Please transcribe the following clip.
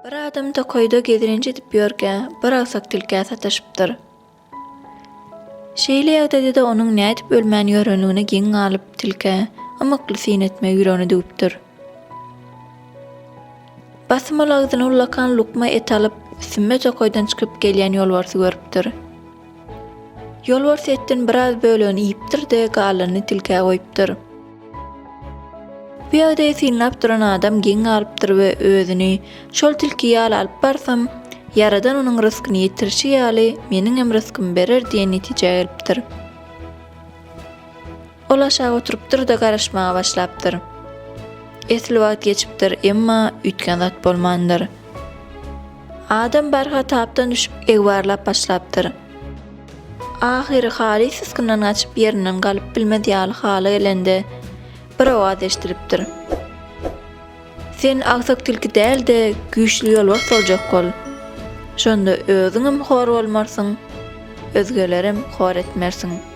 Bir adam tokoyda gedirince edip ýörkä, bir agsak tilkä sataşypdyr. Şeýle ýagdaýda onuň näme edip ölmäni ýörenligine giň alyp tilkä amakly sin etme ýüregine düwüpdir. Basmal agzyny ulakan lukma et alyp sümme tokoydan çykyp gelýän ýolbarsy görüpdir. Ýolbars etden biraz bölegi ýipdir-de galanyny tilkä goýupdyr. Bu ýagdaýy sinlap duran adam giň alypdyr we özüni şol tilkiýe alyp barsam, Yaradan onuň rızkyny ýetirşi ýaly meniň hem rızkymy berer diýen netije gelipdir. Ol aşağı oturypdyr da garaşmaga başlapdyr. Esli wagt geçipdir, emma ütken zat bolmandyr. Adam barha tapdan düşüp egwarlap başlapdyr. Ahyry haly syskyndan açyp ýerinden galyp bilmedi ýaly hala gelende bir awaz eşdiripdir. Sen agsak tilki däl-de güýçli ýolbars boljak bol. Şonda özüňem hor bolmarsyň, özgelerim hor etmersiň.